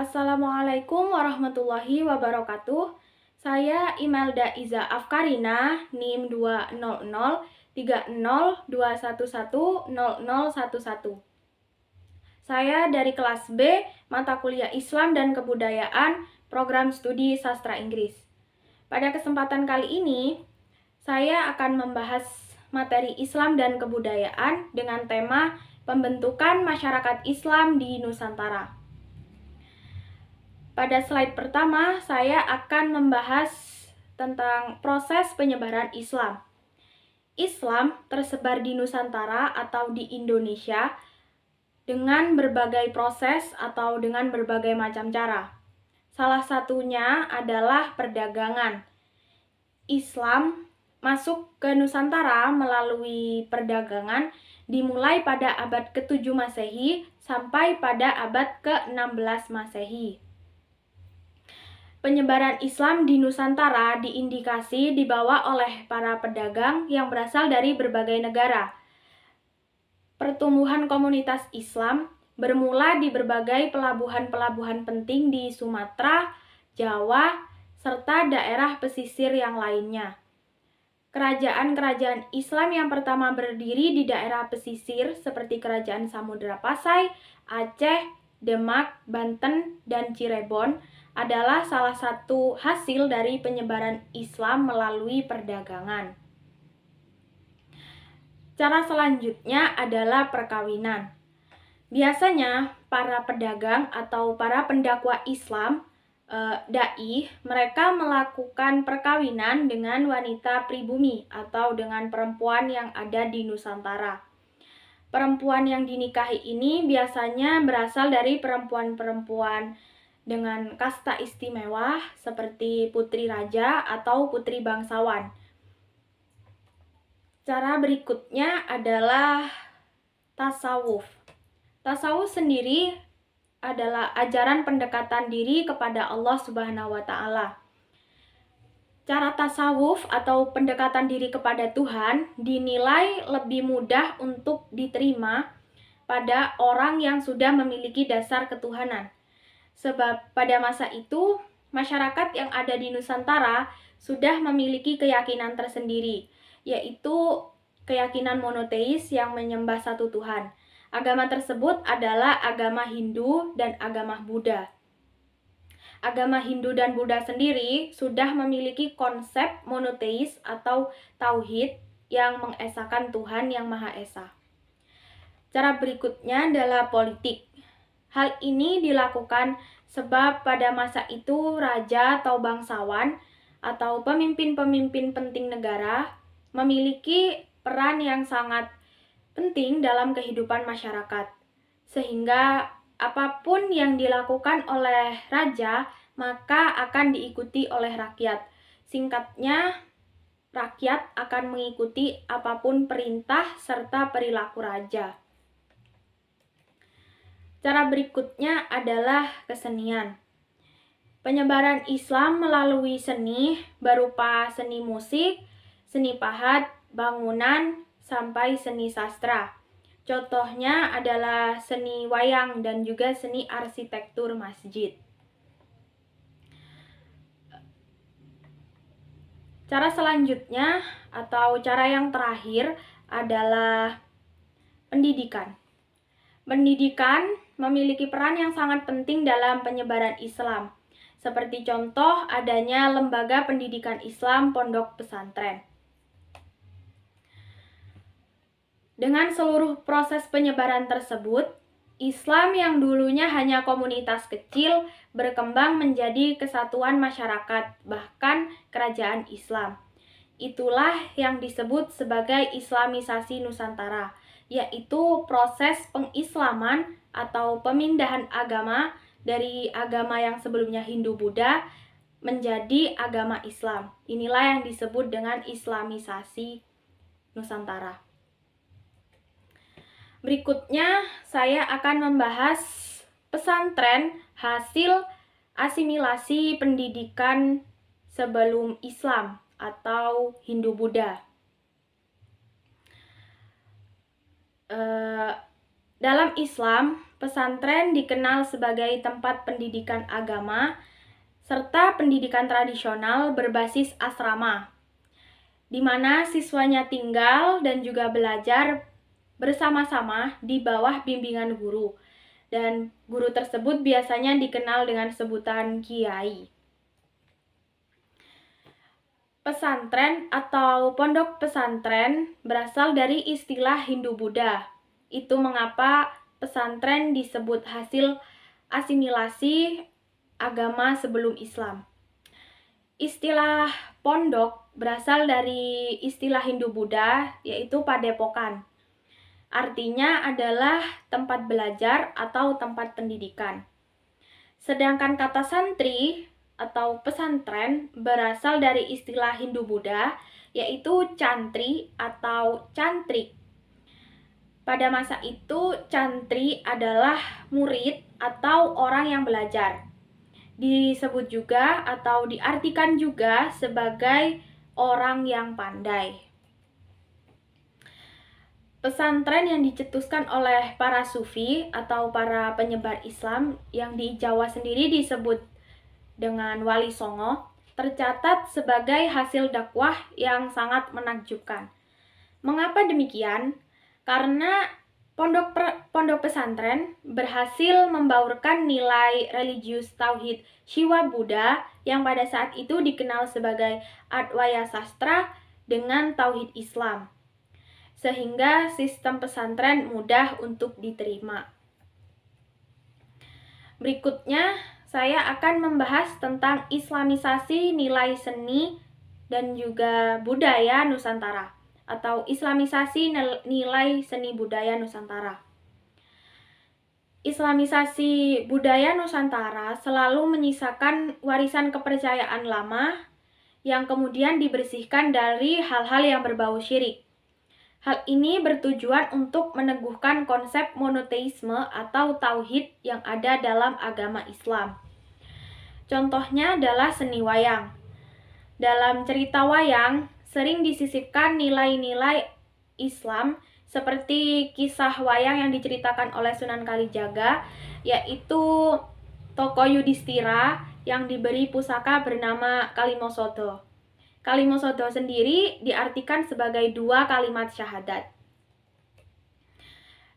Assalamualaikum warahmatullahi wabarakatuh. Saya Imelda Iza Afkarina, NIM 2003021100011. Saya dari kelas B, mata kuliah Islam dan Kebudayaan, program studi sastra Inggris. Pada kesempatan kali ini, saya akan membahas materi Islam dan Kebudayaan dengan tema pembentukan masyarakat Islam di Nusantara. Pada slide pertama, saya akan membahas tentang proses penyebaran Islam. Islam tersebar di Nusantara atau di Indonesia dengan berbagai proses atau dengan berbagai macam cara. Salah satunya adalah perdagangan. Islam masuk ke Nusantara melalui perdagangan dimulai pada abad ke-7 Masehi sampai pada abad ke-16 Masehi. Penyebaran Islam di Nusantara diindikasi dibawa oleh para pedagang yang berasal dari berbagai negara. Pertumbuhan komunitas Islam bermula di berbagai pelabuhan-pelabuhan penting di Sumatera, Jawa, serta daerah pesisir yang lainnya. Kerajaan-kerajaan Islam yang pertama berdiri di daerah pesisir seperti Kerajaan Samudra Pasai, Aceh, Demak, Banten, dan Cirebon adalah salah satu hasil dari penyebaran Islam melalui perdagangan. Cara selanjutnya adalah perkawinan. Biasanya para pedagang atau para pendakwa Islam, dai, mereka melakukan perkawinan dengan wanita pribumi atau dengan perempuan yang ada di Nusantara. Perempuan yang dinikahi ini biasanya berasal dari perempuan-perempuan dengan kasta istimewa seperti putri raja atau putri bangsawan. Cara berikutnya adalah tasawuf. Tasawuf sendiri adalah ajaran pendekatan diri kepada Allah Subhanahu wa Ta'ala. Cara tasawuf atau pendekatan diri kepada Tuhan dinilai lebih mudah untuk diterima pada orang yang sudah memiliki dasar ketuhanan. Sebab pada masa itu, masyarakat yang ada di Nusantara sudah memiliki keyakinan tersendiri, yaitu keyakinan monoteis yang menyembah satu Tuhan. Agama tersebut adalah agama Hindu dan agama Buddha. Agama Hindu dan Buddha sendiri sudah memiliki konsep monoteis atau tauhid yang mengesahkan Tuhan yang Maha Esa. Cara berikutnya adalah politik. Hal ini dilakukan sebab pada masa itu raja atau bangsawan atau pemimpin-pemimpin penting negara memiliki peran yang sangat penting dalam kehidupan masyarakat. Sehingga apapun yang dilakukan oleh raja, maka akan diikuti oleh rakyat. Singkatnya, rakyat akan mengikuti apapun perintah serta perilaku raja. Cara berikutnya adalah kesenian. Penyebaran Islam melalui seni berupa seni musik, seni pahat, bangunan, sampai seni sastra. Contohnya adalah seni wayang dan juga seni arsitektur masjid. Cara selanjutnya atau cara yang terakhir adalah pendidikan. Pendidikan memiliki peran yang sangat penting dalam penyebaran Islam. Seperti contoh adanya lembaga pendidikan Islam pondok pesantren. Dengan seluruh proses penyebaran tersebut, Islam yang dulunya hanya komunitas kecil berkembang menjadi kesatuan masyarakat, bahkan kerajaan Islam. Itulah yang disebut sebagai Islamisasi Nusantara, yaitu proses pengislaman atau pemindahan agama dari agama yang sebelumnya Hindu-Buddha menjadi agama Islam. Inilah yang disebut dengan Islamisasi Nusantara. Berikutnya, saya akan membahas pesantren hasil asimilasi pendidikan sebelum Islam atau Hindu-Buddha. Dalam Islam, pesantren dikenal sebagai tempat pendidikan agama serta pendidikan tradisional berbasis asrama, di mana siswanya tinggal dan juga belajar bersama-sama di bawah bimbingan guru. Dan guru tersebut biasanya dikenal dengan sebutan kiai. Pesantren atau pondok pesantren berasal dari istilah Hindu-Buddha. Itu mengapa pesantren disebut hasil asimilasi agama sebelum Islam. Istilah pondok berasal dari istilah Hindu-Buddha, yaitu padepokan. Artinya adalah tempat belajar atau tempat pendidikan. Sedangkan kata santri atau pesantren berasal dari istilah Hindu-Buddha, yaitu cantri atau cantrik. Pada masa itu, cantri adalah murid atau orang yang belajar. Disebut juga atau diartikan juga sebagai orang yang pandai. Pesantren yang dicetuskan oleh para sufi atau para penyebar Islam yang di Jawa sendiri disebut dengan Wali Songo, tercatat sebagai hasil dakwah yang sangat menakjubkan. Mengapa demikian? Karena pondok pesantren berhasil membaurkan nilai religius tauhid Shiva Buddha yang pada saat itu dikenal sebagai Advaya Sastra dengan tauhid Islam, sehingga sistem pesantren mudah untuk diterima. Berikutnya, saya akan membahas tentang islamisasi nilai seni dan juga budaya Nusantara, atau islamisasi nilai seni budaya Nusantara. Islamisasi budaya Nusantara selalu menyisakan warisan kepercayaan lama yang kemudian dibersihkan dari hal-hal yang berbau syirik. Hal ini bertujuan untuk meneguhkan konsep monoteisme atau tauhid yang ada dalam agama Islam. Contohnya adalah seni wayang. Dalam cerita wayang, sering disisipkan nilai-nilai Islam seperti kisah wayang yang diceritakan oleh Sunan Kalijaga, yaitu tokoh Yudhistira yang diberi pusaka bernama Kalimosodo. Kalimosodo sendiri diartikan sebagai 2 kalimat syahadat.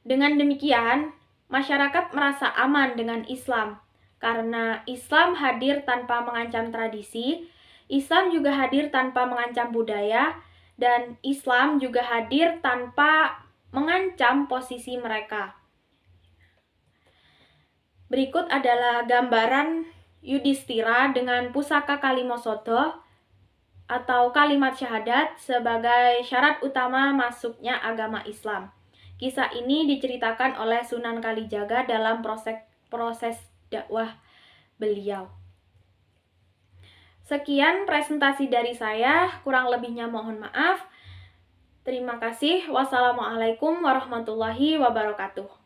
Dengan demikian, masyarakat merasa aman dengan Islam karena Islam hadir tanpa mengancam tradisi, Islam juga hadir tanpa mengancam budaya, dan Islam juga hadir tanpa mengancam posisi mereka. Berikut adalah gambaran Yudhistira dengan pusaka Kalimosodo atau kalimat syahadat sebagai syarat utama masuknya agama Islam. Kisah ini diceritakan oleh Sunan Kalijaga dalam proses dakwah beliau. Sekian presentasi dari saya, kurang lebihnya mohon maaf. Terima kasih. Wassalamualaikum warahmatullahi wabarakatuh.